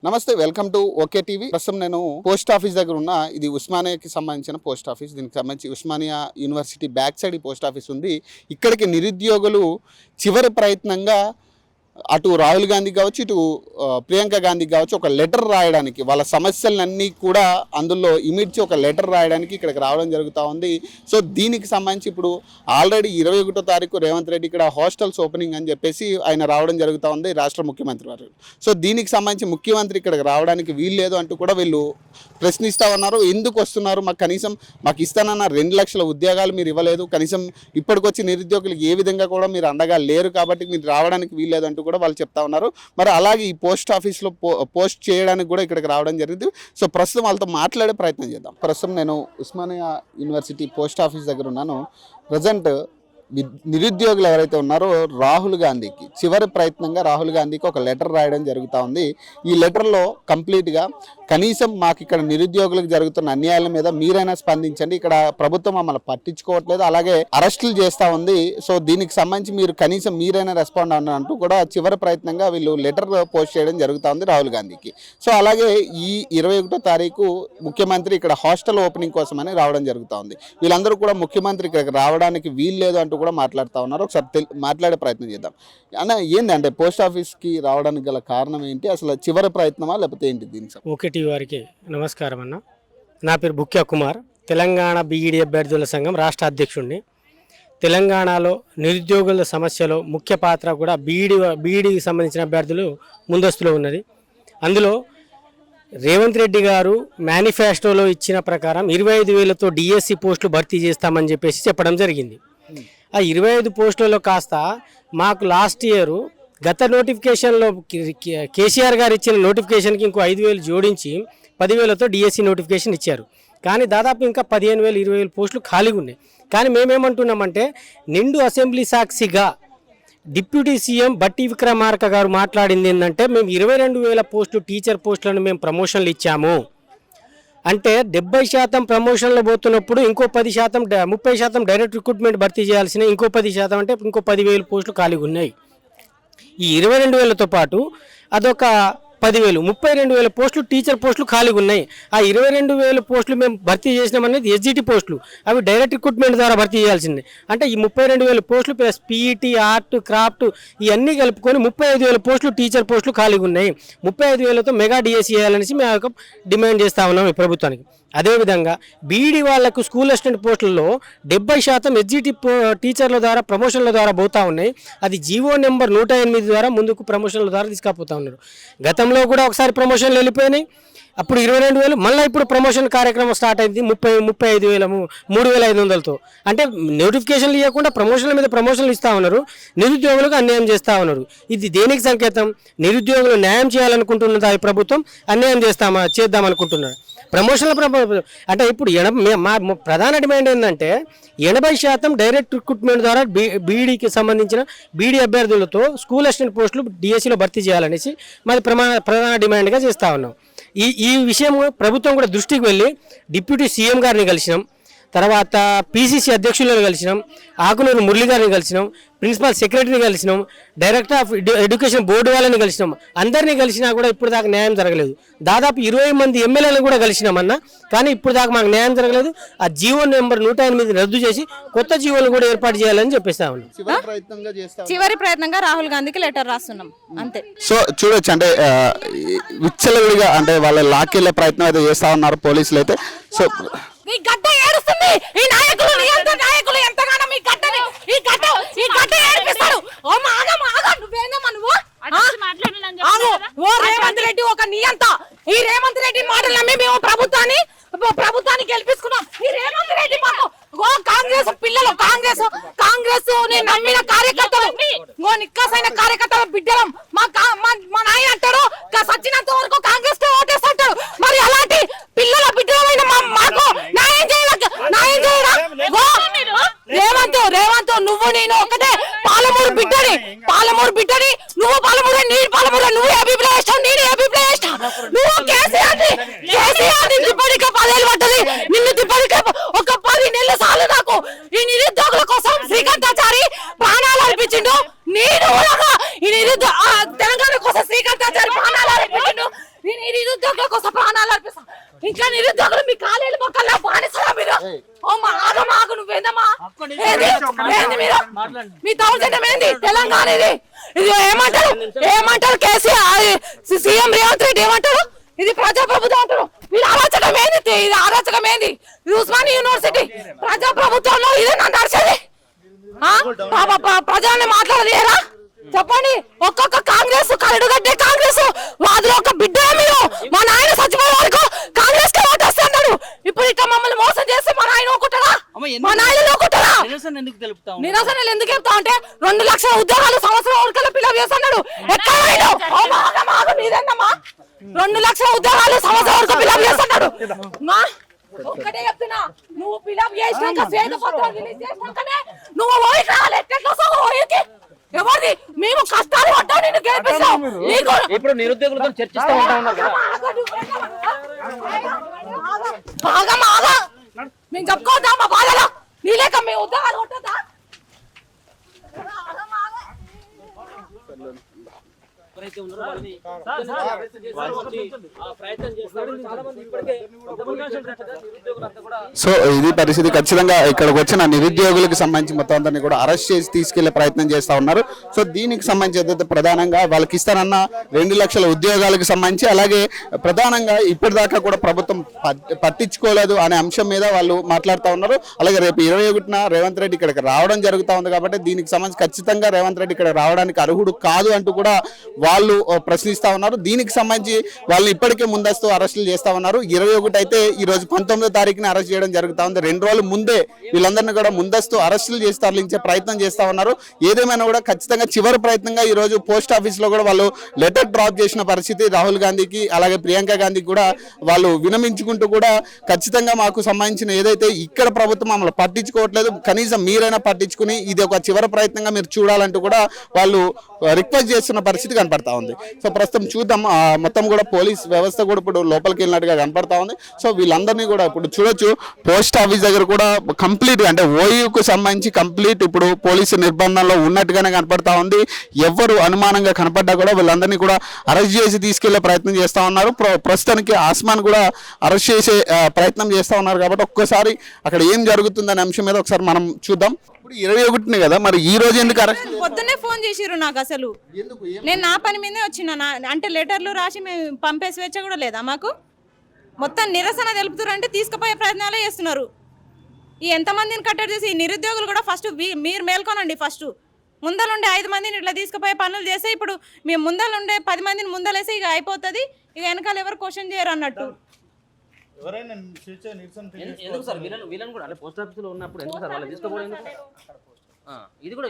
నమస్తే, welcome to okay TV. ప్రస్తుతం నేను పోస్ట్ ఆఫీస్ దగ్గర ఉన్న. ఇది ఉస్మానియాకి సంబంధించిన పోస్ట్ ఆఫీస్. దీనికి సంబంధించి ఉస్మానియా యూనివర్సిటీ బ్యాక్ సైడ్ ఈ పోస్ట్ ఆఫీస్ ఉంది. ఇక్కడికి నిరుద్యోగులు చివరి ప్రయత్నంగా అటు రాహుల్ గాంధీ కావచ్చు, ఇటు ప్రియాంక గాంధీ కావచ్చు, ఒక లెటర్ రాయడానికి, వాళ్ళ సమస్యలన్నీ కూడా అందులో ఇమిడ్చి ఒక లెటర్ రాయడానికి ఇక్కడికి రావడం జరుగుతూ ఉంది. సో దీనికి సంబంధించి ఇప్పుడు ఆల్రెడీ 21వ తారీఖు రేవంత్ రెడ్డి ఇక్కడ హాస్టల్స్ ఓపెనింగ్ అని చెప్పేసి ఆయన రావడం జరుగుతూ ఉంది, రాష్ట్ర ముఖ్యమంత్రి వారు. సో దీనికి సంబంధించి ముఖ్యమంత్రి ఇక్కడికి రావడానికి వీల్లేదు అంటూ కూడా వీళ్ళు ప్రశ్నిస్తూ ఉన్నారు. ఎందుకు వస్తున్నారు, మాకు ఇస్తానన్న 2 లక్షల ఉద్యోగాలు మీరు ఇవ్వలేదు, కనీసం ఇప్పటికొచ్చి నిరుద్యోగులకు ఏ విధంగా కూడా మీరు అండగా లేరు, కాబట్టి మీరు రావడానికి వీల్లేదు అంటూ కూడా వాళ్ళు చెప్తా ఉన్నారు. మరి అలాగే ఈ పోస్ట్ ఆఫీస్లో పోస్ట్ చేయడానికి కూడా ఇక్కడికి రావడం జరిగింది. సో ప్రస్తుతం వాళ్ళతో మాట్లాడే ప్రయత్నం చేద్దాం. ప్రస్తుతం నేను ఉస్మానియా యూనివర్సిటీ పోస్ట్ ఆఫీస్ దగ్గర ఉన్నాను. ప్రజెంట్ నిరుద్యోగులు ఎవరైతే ఉన్నారో రాహుల్ గాంధీకి చివరి ప్రయత్నంగా రాహుల్ గాంధీకి ఒక లెటర్ రాయడం జరుగుతూ ఉంది. ఈ లెటర్లో కంప్లీట్గా కనీసం మాకు ఇక్కడ నిరుద్యోగులకు జరుగుతున్న అన్యాయాల మీద మీరైనా స్పందించండి, ఇక్కడ ప్రభుత్వం మమ్మల్ని పట్టించుకోవట్లేదు, అలాగే అరెస్టులు చేస్తూ ఉంది, సో దీనికి సంబంధించి మీరు కనీసం మీరైనా రెస్పాండ్ అన్నట్టు కూడా చివరి ప్రయత్నంగా వీళ్ళు లెటర్ పోస్ట్ చేయడం జరుగుతూ ఉంది రాహుల్ గాంధీకి. సో అలాగే ఈ 21వ తారీఖు ముఖ్యమంత్రి ఇక్కడ హాస్టల్ ఓపెనింగ్ కోసమని రావడం జరుగుతూ ఉంది. వీళ్ళందరూ కూడా ముఖ్యమంత్రి ఇక్కడికి రావడానికి వీల్లేదు అంటూ కూడా మాట్లాడుతూ ఉన్నారు. ఒకసారి మాట్లాడే ప్రయత్నం చేద్దాం. అన్న, ఏంటంటే పోస్ట్ ఆఫీస్కి రావడానికి గల కారణం ఏంటి, అసలు చివరి ప్రయత్నమా లేకపోతే ఏంటి? దీనికి ఓకే టీవీ వారికి నమస్కారం అన్న. నా పేరు బుక్యా కుమార్, తెలంగాణ బీఈడీ అభ్యర్థుల సంఘం రాష్ట్ర అధ్యక్షుడిని. తెలంగాణలో నిరుద్యోగుల సమస్యలో ముఖ్య పాత్ర కూడా బీఈడీకి సంబంధించిన అభ్యర్థులు ముందస్తులో ఉన్నది. అందులో రేవంత్ రెడ్డి గారు మేనిఫెస్టోలో ఇచ్చిన ప్రకారం 25,000తో డిఎస్సి పోస్టులు భర్తీ చేస్తామని చెప్పేసి చెప్పడం జరిగింది. ఆ 25 పోస్టులలో కాస్త మాకు లాస్ట్ ఇయర్ గత నోటిఫికేషన్లో కేసీఆర్ గారు ఇచ్చిన నోటిఫికేషన్కి ఇంకో 5,000 జోడించి 10,000తో డిఎస్సి నోటిఫికేషన్ ఇచ్చారు. కానీ దాదాపు ఇంకా 15,000 20,000 పోస్టులు ఖాళీగా ఉన్నాయి. కానీ మేమేమంటున్నామంటే, నిండు అసెంబ్లీ సాక్షిగా డిప్యూటీ సీఎం బట్టి విక్రమార్క గారు మాట్లాడింది ఏంటంటే, మేము 22,000 పోస్టులు టీచర్ పోస్టులను మేము ప్రమోషన్లు ఇచ్చాము అంటే 70% ప్రమోషన్లు పోతున్నప్పుడు ఇంకో 10%, 30% డైరెక్ట్ రిక్రూట్మెంట్ భర్తీ చేయాల్సిన ఇంకో 10% అంటే ఇంకో 10,000 పోస్టులు ఖాళీగా ఉన్నాయి. ఈ 22,000తో పాటు అదొక 10,000, 32,000 పోస్టులు టీచర్ పోస్టులు ఖాళీగా ఉన్నాయి. ఆ 22,000 పోస్టులు మేము భర్తీ చేసినామనేది ఎస్జిటి పోస్టులు, అవి డైరెక్ట్ రిక్రూట్మెంట్ ద్వారా భర్తీ చేయాల్సిందే. అంటే ఈ 32,000 పోస్టులు ప్లస్ పీఈటీ, ఆర్ట్, క్రాఫ్ట్ ఇవన్నీ కలుపుకొని 35,000 పోస్టులు టీచర్ పోస్టులు ఖాళీగా ఉన్నాయి. 35,000తో మెగా డిఎస్సి చేయాలనేసి మేము డిమాండ్ చేస్తా ఉన్నాం ఈ ప్రభుత్వానికి. అదేవిధంగా బీఈడీ వాళ్లకు స్కూల్ అసిస్టెంట్ పోస్టుల్లో 70% ఎస్జిటి టీచర్ల ద్వారా ప్రమోషన్ల ద్వారా పోతూ ఉన్నాయి. అది జీవో నెంబర్ 108 ద్వారా ముందుకు ప్రమోషన్ల ద్వారా తీసుకుపోతూ ఉన్నారు. గతంలో కూడా ఒకసారి ప్రమోషన్లు వెళ్ళిపోయినాయి, అప్పుడు 22,000, మళ్ళీ ఇప్పుడు ప్రమోషన్ కార్యక్రమం స్టార్ట్ అయింది 35,000, 3,500తో. అంటే నోటిఫికేషన్లు ఇవ్వకుండా ప్రమోషన్ల మీద ప్రమోషన్లు ఇస్తూ ఉన్నారు, నిరుద్యోగులకు అన్యాయం చేస్తూ ఉన్నారు. ఇది దేనికి సంకేతం? నిరుద్యోగులు న్యాయం చేయాలనుకుంటున్నదా ఈ ప్రభుత్వం, అన్యాయం చేద్దామనుకుంటున్నారు. ప్రమోషన్ల అంటే ఇప్పుడు మా ప్రధాన డిమాండ్ ఏంటంటే 80% డైరెక్ట్ రిక్రూట్మెంట్ ద్వారా బీఈడీకి సంబంధించిన బీఈడీ అభ్యర్థులతో స్కూల్ అసిస్టెంట్ పోస్టులు డిఎస్సిలో భర్తీ చేయాలనేసి మాది ప్రధాన డిమాండ్గా చేస్తూ ఉన్నాం. ఈ విషయం ప్రభుత్వం కూడా దృష్టికి వెళ్ళి డిప్యూటీ సీఎం గారిని కలిసినాం, తర్వాత పీసీసీ అధ్యక్షులను కలిసినాం, ఆకునూరు మురళి గారిని కలిసినాం, ప్రిన్సిపల్ సెక్రటరీని కలిసినాం, డైరెక్టర్ ఆఫ్ ఎడ్యుకేషన్ బోర్డు వాళ్ళని కలిసినాం. అందరినీ కలిసినా కూడా ఇప్పుడు దాకా న్యాయం జరగలేదు. దాదాపు 20 మంది ఎమ్మెల్యేలను కూడా కలిసినామన్నా, కానీ ఇప్పుడు దాకా మాకు న్యాయం జరగలేదు. ఆ జీవో నెంబర్ 108 రద్దు చేసి కొత్త జీవోలు కూడా ఏర్పాటు చేయాలని చెప్పేస్తా ఉన్నాం. చివరి ప్రయత్నంగా రాహుల్ గాంధీకి లెటర్ రాస్తున్నాం అంతే. సో చూడొచ్చు, అంటే విచ్చలవిడిగా అంటే వాళ్ళ లాక్కెళ్ళే ప్రయత్నం అయితే చేస్తా ఉన్నారు పోలీసులు అయితే. సో ఈ గడ్డ ఏడుస్తుంది, ఈ నాయకులు ఎంతగానో ఈ గడ్డ ఏడిపిస్తారు. రేవంత్ రెడ్డి ఒక నియంత. ఈ రేవంత్ రెడ్డి మాటలు నమ్మి మేము ప్రభుత్వాన్ని గెలిపించుకున్నాం. ఈ రేవంత్ రెడ్డి మాకు కాంగ్రెస్ పిల్లలు, కాంగ్రెస్ నమ్మిన కార్యకర్తలు, నిక్కసైన కార్యకర్తల బిడ్డలం. మా నాయన అంటాడు సచ్చినంత వరకు కాంగ్రెస్ కి ఓటేస్తుంటాడు. మరి అలాంటి పిల్లల బిడ్డలమైన మాకు న్యాయం చేయడం రేవంత్ నువ్వు నేను ఒకటే. పాలమూరు బిడ్డని నువ్వు, పాలమూరు నీ పాలమూరు, నువ్వు అభిప్రాయం నేను అభిప్రాయం. నువ్వు కేసీఆర్ తిప్పడిక 10 ఏళ్ళు పడ్డది, నిన్ను తిప్పడిక ఒక 10 నెలలు చాలు నాకు. ఈ నిరుద్యోగుల కోసం శ్రీకాంతాచారి ప్రాణాలు అర్పించిండు. నేను తెలంగాణ కోసం శ్రీకాంతాచారి ప్రాణాలు అర్పించిండు. నిరుద్యోగుల కోసం ప్రాణాలు అర్పిస్తాం. ఇంకా నిరుద్యోగులు మీ కాలేలు మొక్కల్లా బానిసరా మీరు? ఓ మాగు నువ్వేందమ్మా? ఏంది మీరు? మీ దౌర్జన్యం ఏంది? తెలంగాణ ఇది ఏమంటారు కేసీఆర్ సీఎం రేవంత్ రెడ్డి ఏమంటారు? ఇది ప్రజాప్రభుత్వం అంటారు. మీరు అరాచకం ఏంది? ఇది అరాచకం ఏంది? ఇది ఉస్మానియా యూనివర్సిటీ ప్రజాప్రభుత్వంలో ఇదే నన్ను నడిచేది. ప్రజల్ని మాట్లాడలేరా? చెప్పండి. ఒక్కొక్క కాంగ్రెస్ కరడుగడ్డే కాంగ్రెస్ వాదులు ఒక బిడ్డ మీరు. మా నాయన చచ్చిపోయే వరకు కాంగ్రెస్ కి ఓటేస్తాడు. ఇప్పుడు ఇట్లా మమ్మల్ని మోసం చేస్తే మా నాయన ఒక్కుంటారా? మా నాయన ఒక్కుంటారా? నిరసనలు ఎందుకు చెప్తా అంటే 2 లక్షల ఉద్యోగాలు సంవత్సరం వరకు పిల్లలు చేస్తున్నాడు. ఎక్కడ నీదేందమ్మా? 2 లక్షల ఉద్యోగాలు సంవత్సరం వరకు పిల్లలు చేస్తున్నాడు. ఒక్కటే చెప్తున్నా, నువ్వు పిల్లలు చేసినాక శ్వేతపత్రాలు రిలీజ్ చేసినాకనే నువ్వు ఓయికి రావాలి. ఎట్లా ఓయికి ఎవరిది? మేము కష్టాలు పడ్డాం, నిన్ను గెలిపిస్తాం. ఇప్పుడు నిరుద్యోగులతో చర్చిస్తూ ఉంటాం కదా. మేము చెప్పుకోవద్దా మా బాధలో? నీ లేక మేము ఉద్యోగాలు కొట్టద్దా? సో ఇది పరిస్థితి. ఖచ్చితంగా ఇక్కడికి వచ్చిన నిరుద్యోగులకు సంబంధించి మొత్తం అందరినీ కూడా అరెస్ట్ చేసి తీసుకెళ్లే ప్రయత్నం చేస్తా ఉన్నారు. సో దీనికి సంబంధించి ఏదైతే ప్రధానంగా వాళ్ళకి ఇస్తానన్న 2 లక్షల ఉద్యోగాలకు సంబంధించి, అలాగే ప్రధానంగా ఇప్పటిదాకా కూడా ప్రభుత్వం పట్టించుకోలేదు అనే అంశం మీద వాళ్ళు మాట్లాడుతూ ఉన్నారు. అలాగే రేపు 21న రేవంత్ రెడ్డి ఇక్కడికి రావడం జరుగుతూ ఉంది కాబట్టి దీనికి సంబంధించి ఖచ్చితంగా రేవంత్ రెడ్డి ఇక్కడ రావడానికి అర్హుడు కాదు అంటూ కూడా వాళ్ళు ప్రశ్నిస్తా ఉన్నారు. దీనికి సంబంధించి వాళ్ళు ఇప్పటికే ముందస్తు అరెస్టులు చేస్తా ఉన్నారు. 21 అయితే ఈ రోజు 19వ తారీఖున అరెస్ట్ చేయడం జరుగుతా ఉంది. 2 రోజుల ముందే వీళ్ళందరినీ కూడా ముందస్తు అరెస్టులు చేసి తరలించే ప్రయత్నం చేస్తా ఉన్నారు. ఏదేమైనా కూడా ఖచ్చితంగా చివరి ప్రయత్నంగా ఈ రోజు పోస్ట్ ఆఫీస్ లో కూడా వాళ్ళు లెటర్ డ్రాప్ చేసిన పరిస్థితి. రాహుల్ గాంధీకి అలాగే ప్రియాంక గాంధీకి కూడా వాళ్ళు వినమించుకుంటూ కూడా ఖచ్చితంగా మాకు సంబంధించిన ఏదైతే ఇక్కడ ప్రభుత్వం మమ్మల్ని పట్టించుకోవట్లేదు, కనీసం మీరైనా పట్టించుకుని ఇది ఒక చివరి ప్రయత్నంగా మీరు చూడాలంటూ కూడా వాళ్ళు రిక్వెస్ట్ చేస్తున్న పరిస్థితి కనపడతా ఉంది. సో ప్రస్తుతం చూద్దాం, మొత్తం కూడా పోలీస్ వ్యవస్థ కూడా ఇప్పుడు లోపలికి వెళ్ళినట్టుగా కనపడతా ఉంది. సో వీళ్ళందరినీ కూడా ఇప్పుడు చూడొచ్చు, పోస్ట్ ఆఫీస్ దగ్గర కూడా కంప్లీట్ అంటే ఓయూకు సంబంధించి కంప్లీట్ ఇప్పుడు పోలీసు నిర్బంధంలో ఉన్నట్టుగానే కనపడతా ఉంది. ఎవరు అనుమానంగా కనపడ్డా కూడా వీళ్ళందరినీ కూడా అరెస్ట్ చేసి తీసుకెళ్లే ప్రయత్నం చేస్తా ఉన్నారు. ప్రస్తుతానికి ఆస్మాన్ కూడా అరెస్ట్ చేసే ప్రయత్నం చేస్తా ఉన్నారు. కాబట్టి ఒక్కసారి అక్కడ ఏం జరుగుతుందనే అంశం మీద ఒకసారి మనం చూద్దాం. ఇప్పుడు 21నే కదా, మరి ఈ రోజు ఎందుకు అరెస్ట్? పొద్దున్నే ఫోన్ చేసిర్రు నాకు. అసలు నేను నా పని మీదే వచ్చిన, అంటే లెటర్లు రాసి మేము పంపే స్వేచ్ఛ కూడా లేదా మాకు? మొత్తం నిరసన తెలుపుతారు అంటే తీసుకుపోయే ప్రయత్నాలే చేస్తున్నారు. ఈ ఎంతమందిని కట్టడి చేసి ఈ నిరుద్యోగులు కూడా ఫస్ట్ మీరు మేల్కొనండి. ఫస్ట్ ముందలుండే 5 మందిని ఇట్లా తీసుకుపోయే పనులు చేస్తే ఇప్పుడు మేము ముందలుండే 10 మందిని ముందలేసి ఇక అయిపోతుంది. ఇక వెనకాల ఎవరు క్వశ్చన్ చేయరు అన్నట్టు. ఎందుకు సార్ వీళ్ళని కూడా అంటే పోస్ట్ ఆఫీస్ లో ఉన్నప్పుడు ఎందుకు సార్ వాళ్ళు తీసుకోపోవడం? ఇది కూడా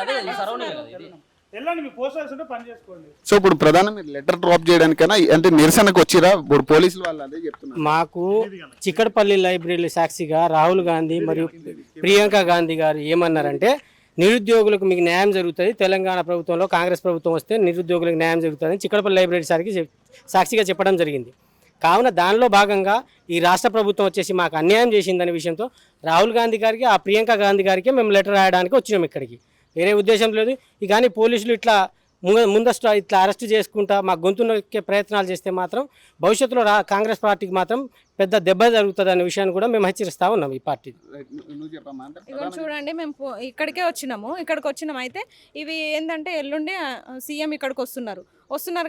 అదే సరౌండింగ్ కదా ఇది. సో ఇప్పుడు ప్రధానం మీరు లెటర్ డ్రాప్ చేయడానికైనా అంటే నిరసనకు వచ్చిరా? ఇప్పుడు పోలీసులు వాళ్ళు అదే చెప్తున్నారు. మాకు చిక్కడపల్లి లైబ్రరీ సాక్షిగా రాహుల్ గాంధీ మరియు ప్రియాంక గాంధీ గారు ఏమన్నారంటే, నిరుద్యోగులకు మీకు న్యాయం జరుగుతుంది, తెలంగాణ ప్రభుత్వంలో కాంగ్రెస్ ప్రభుత్వం వస్తే నిరుద్యోగులకు న్యాయం జరుగుతుంది చిక్కడపల్లి లైబ్రరీ సాక్షిగా చెప్పడం జరిగింది. కావున దానిలో భాగంగా ఈ రాష్ట్ర ప్రభుత్వం వచ్చేసి మాకు అన్యాయం చేసిందనే విషయంతో రాహుల్ గాంధీ గారికి ఆ ప్రియాంక గాంధీ గారికి మేము లెటర్ రాయడానికి వచ్చినాం ఇక్కడికి. వేరే ఉద్దేశం లేదు. ఇక కానీ పోలీసులు ఇట్లా ముందస్తు ఇట్లా అరెస్ట్ చేసుకుంటా మా గొంతు నొక్కే ప్రయత్నాలు చేస్తే మాత్రం భవిష్యత్తులో కాంగ్రెస్ పార్టీకి మాత్రం పెద్ద దెబ్బ జరుగుతుంది అనే విషయాన్ని కూడా మేము హెచ్చరిస్తూ ఉన్నాం ఈ పార్టీ. ఇక చూడండి, మేము ఇక్కడికి వచ్చినాం. అయితే ఇవి ఏంటంటే ఎల్లుండి సీఎం ఇక్కడికి వస్తున్నారు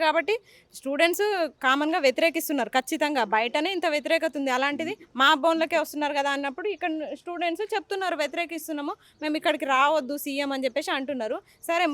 కాబట్టి స్టూడెంట్స్ కామన్గా వ్యతిరేకిస్తున్నారు. ఖచ్చితంగా బయటనే ఇంత వ్యతిరేకత ఉంది, అలాంటిది మా బోన్లకే వస్తున్నారు కదా అన్నప్పుడు ఇక్కడ స్టూడెంట్స్ చెప్తున్నారు వ్యతిరేకిస్తున్నాము, మేము ఇక్కడికి రావద్దు సీఎం అని చెప్పేసి అంటున్నారు. సరే,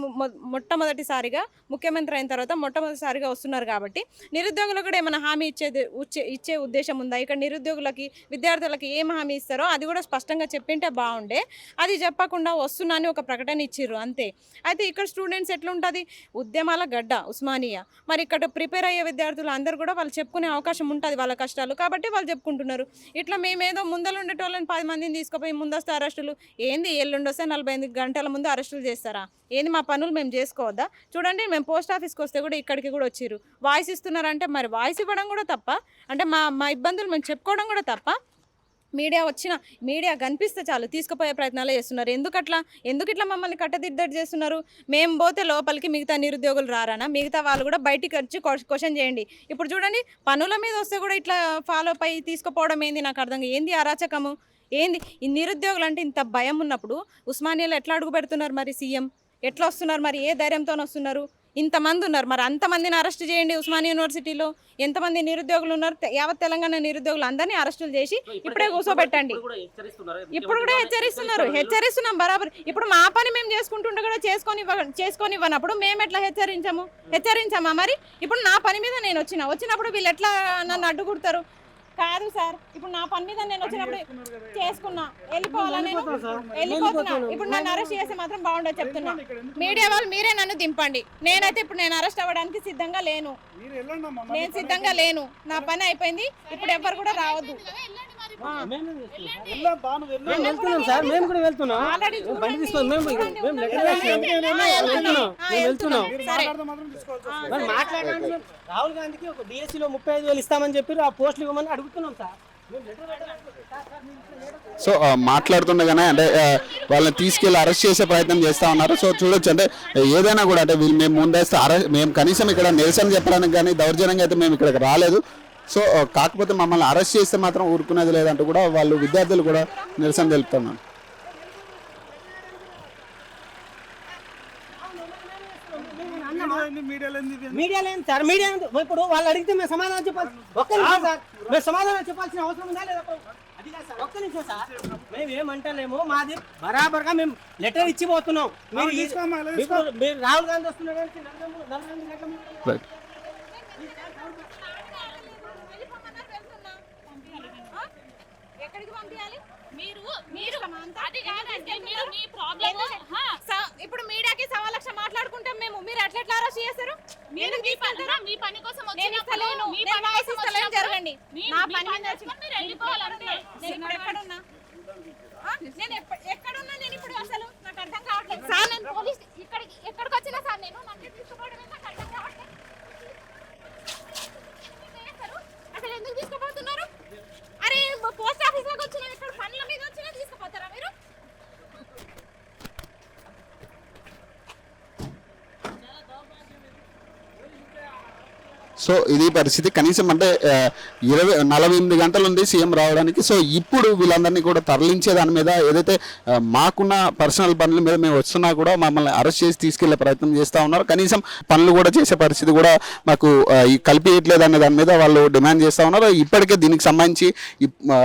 మొట్టమొదటిసారిగా ముఖ్యమంత్రి అయిన తర్వాత మొట్టమొదటిసారిగా వస్తున్నారు కాబట్టి నిరుద్యోగులకు కూడా ఏమైనా హామీ ఇచ్చే ఉద్దేశం ఉందా? ఇక్కడ నిరుద్యోగులకి విద్యార్థులకి ఏం హామీ ఇస్తారో అది కూడా స్పష్టంగా చెప్పింటే బాగుండే. అది చెప్పకుండా వస్తున్నాని ఒక ప్రకటన ఇచ్చిర్రు అంతే. అయితే ఇక్కడ స్టూడెంట్స్ ఎట్లుంటుంది, ఉద్యమాల గడ్డ ఉస్మానియా, మరి ఇక్కడ ప్రిపేర్ అయ్యే విద్యార్థులు అందరూ కూడా వాళ్ళు చెప్పుకునే అవకాశం ఉంటుంది వాళ్ళ కష్టాలు, కాబట్టి వాళ్ళు చెప్పుకుంటున్నారు. ఇట్లా మేమేదో ముందలుండేటోళ్ళని 10 మందిని తీసుకుపోయి ముందస్తు అరెస్టులు ఏంది? ఎల్లుండొస్తే 45 గంటల ముందు అరెస్టులు చేస్తారా? ఏంది మా పనులు మేము చేసుకోవద్దా? చూడండి, మేము పోస్ట్ ఆఫీస్కి వస్తే కూడా ఇక్కడికి కూడా వచ్చిర్రు, వాయిస్ ఇస్తున్నారంటే మరి వాయిస్ ఇవ్వడం కూడా తప్ప, అంటే మా ఇబ్బందులు మేము చెప్పుకోవడం కూడా తప్ప. మీడియా కనిపిస్తే చాలు తీసుకుపోయే ప్రయత్నాలు చేస్తున్నారు. ఎందుకు ఇట్లా మమ్మల్ని కట్టదిద్దడి చేస్తున్నారు? మేము పోతే లోపలికి మిగతా నిరుద్యోగులు రారానా? మిగతా వాళ్ళు కూడా బయటికి వచ్చి క్వశ్చన్ చేయండి. ఇప్పుడు చూడండి, పనుల మీద వస్తే కూడా ఇట్లా ఫాలో అయి తీసుకుపోవడం ఏంది? నాకు అర్థం ఏంది అరాచకము ఏంది? ఈ నిరుద్యోగులు అంటే ఇంత భయం ఉన్నప్పుడు ఉస్మానియాలో ఎట్లా అడుగు పెడుతున్నారు? మరి సీఎం ఎట్లా వస్తున్నారు? మరి ఏ ధైర్యంతో వస్తున్నారు? ఇంతమంది ఉన్నారు, మరి అంతమందిని అరెస్ట్ చేయండి. ఉస్మానియా యూనివర్సిటీలో ఎంతమంది నిరుద్యోగులు ఉన్నారు? యావత్ తెలంగాణ నిరుద్యోగులు అందరినీ అరెస్టులు చేసి ఇప్పుడే కూర్చోబెట్టండి. ఇప్పుడు కూడా హెచ్చరిస్తున్నాం బరాబర్. ఇప్పుడు మా పని మేము చేసుకుంటుంటే కూడా చేసుకొని ఇవ్వనప్పుడు మేము ఎట్లా హెచ్చరించామా? మరి ఇప్పుడు నా పని మీద నేను వచ్చినప్పుడు వీళ్ళు ఎట్లా నన్ను అడ్డుకుంటారు? కాదు సార్, ఇప్పుడు నా పని మీద నేను వచ్చినప్పుడు చేసుకున్నా, వెళ్ళిపోతున్నా. ఇప్పుడు నన్ను అరెస్ట్ చేస్తే మాత్రం బాగుండదు చెప్తున్నా. మీడియా వాళ్ళు మీరే నన్ను దింపండి. ఇప్పుడు నేను అరెస్ట్ అవ్వడానికి సిద్ధంగా లేను. నా పని అయిపోయింది. ఇప్పుడు ఎవ్వరు కూడా రావద్దు. రాహుల్ గాంధీకి ఒక డిఎస్సీలో 35,000 ఇస్తామని చెప్పి ఆ పోస్టులు ఇవ్వమని అడుగుతున్నాం సార్. సో మాట్లాడుతుండగానే అంటే వాళ్ళని తీసుకెళ్లి అరెస్ట్ చేసే ప్రయత్నం చేస్తా ఉన్నారు. సో చూడొచ్చు, అంటే ఏదైనా కూడా అంటే వీళ్ళు మేము ముందేస్తే మేము కనీసం ఇక్కడ నిరసన చెప్పడానికి కానీ దౌర్జన్యంగా అయితే మేము ఇక్కడికి రాలేదు. సో కాకపోతే మమ్మల్ని అరెస్ట్ చేస్తే మాత్రం ఊరుకునేది లేదంటూ కూడా వాళ్ళు విద్యార్థులు కూడా నిరసన తెలుపుతున్నారు. మీడియా లేదు సార్. మీడియా ఇప్పుడు వాళ్ళు అడిగితే మేము సమాధానం చెప్పాలి. ఒక్క నిమిషం సార్, మేము సమాధానం చెప్పాల్సిన అవసరం ఉందా లేదా? అది కాదు సార్, ఒక్క నిమిషం సార్. మేము ఏమంటలేము, మాది బరాబర్గా మేము లెటర్ ఇచ్చిపోతున్నాం. మీరు రాహుల్ గాంధీ వస్తున్నాడు. ఎక్కడికి పంపించాలి? ఇప్పుడు మీడియాకి 1,00,000 మాట్లాడుకుంటాం మేము. మీరు ఎట్లా అరెస్ట్ చేస్తారు? జరగండి. నా పని ఎక్కడున్నా నేను ఇప్పుడు అసలు నాకు అర్థం కావట్లేదు సార్. నేను పోలీస్ ఎక్కడికి వచ్చినా సార్ నేను నన్ను తీసుకోవడమే నాకు అర్థం కావట్లేదు. అసలు ఎందుకు తీసుకుపోతున్నారు? అరే పోస్ట్ ఆఫీస్ లోకి వచ్చినా, ఇక్కడ పనుల మీద వచ్చినా తీసుకుపోతారా మీరు? సో ఇది పరిస్థితి. కనీసం అంటే 48 గంటలు ఉంది సీఎం రావడానికి. సో ఇప్పుడు వీళ్ళందరినీ కూడా తరలించే దాని మీద ఏదైతే మాకున్న పర్సనల్ పనుల మీద మేము వస్తున్నా కూడా మమ్మల్ని అరెస్ట్ చేసి తీసుకెళ్లే ప్రయత్నం చేస్తూ ఉన్నారు. కనీసం పనులు కూడా చేసే పరిస్థితి కూడా మాకు కల్పించట్లేదు అనే దాని మీద వాళ్ళు డిమాండ్ చేస్తూ ఉన్నారు. ఇప్పటికే దీనికి సంబంధించి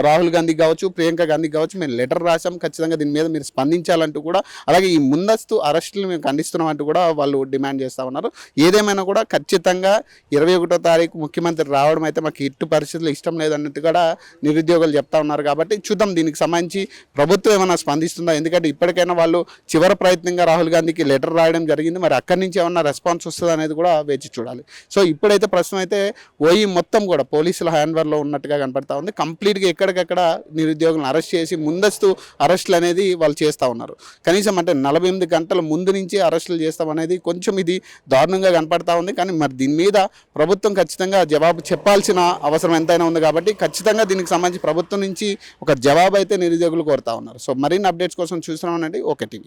రాహుల్ గాంధీ కావచ్చు, ప్రియాంక గాంధీ కావచ్చు, మేము లెటర్ రాసాం, ఖచ్చితంగా దీని మీద మీరు స్పందించాలంటూ కూడా, అలాగే ఈ ముందస్తు అరెస్టులు మేము ఖండిస్తున్నాం అంటూ కూడా వాళ్ళు డిమాండ్ చేస్తూ ఉన్నారు. ఏదేమైనా కూడా ఖచ్చితంగా 21వ తారీఖు ముఖ్యమంత్రి రావడం అయితే మాకు ఇట్టు పరిస్థితులు ఇష్టం లేదన్నట్టు కూడా నిరుద్యోగులు చెప్తా ఉన్నారు. కాబట్టి చూద్దాం దీనికి సంబంధించి ప్రభుత్వం ఏమైనా స్పందిస్తుందా. ఎందుకంటే ఇప్పటికైనా వాళ్ళు చివరి ప్రయత్నంగా రాహుల్ గాంధీకి లెటర్ రాయడం జరిగింది. మరి అక్కడి నుంచి ఏమన్నా రెస్పాన్స్ వస్తుందా అనేది కూడా వేచి చూడాలి. సో ఇప్పుడైతే ప్రస్తుతం అయితే ఓయి మొత్తం కూడా పోలీసుల హ్యాండ్వర్లో ఉన్నట్టుగా కనపడతా ఉంది. కంప్లీట్గా ఎక్కడికక్కడ నిరుద్యోగులను అరెస్ట్ చేసి ముందస్తు అరెస్టులు అనేది వాళ్ళు చేస్తూ ఉన్నారు. కనీసం అంటే 48 గంటల ముందు నుంచి అరెస్టులు చేస్తామనేది కొంచెం ఇది దారుణంగా కనపడతా ఉంది. కానీ మరి దీని మీద ప్రభుత్వం ఖచ్చితంగా జవాబు చెప్పాల్సిన అవసరం ఎంతైనా ఉంది. కాబట్టి ఖచ్చితంగా దీనికి సంబంధించి ప్రభుత్వం నుంచి ఒక జవాబు అయితే నిరుద్యోగులు కోరుతా ఉన్నారు. సో మరిన్ని అప్డేట్స్ కోసం చూస్తున్నామనండి ఓకే టీవీ.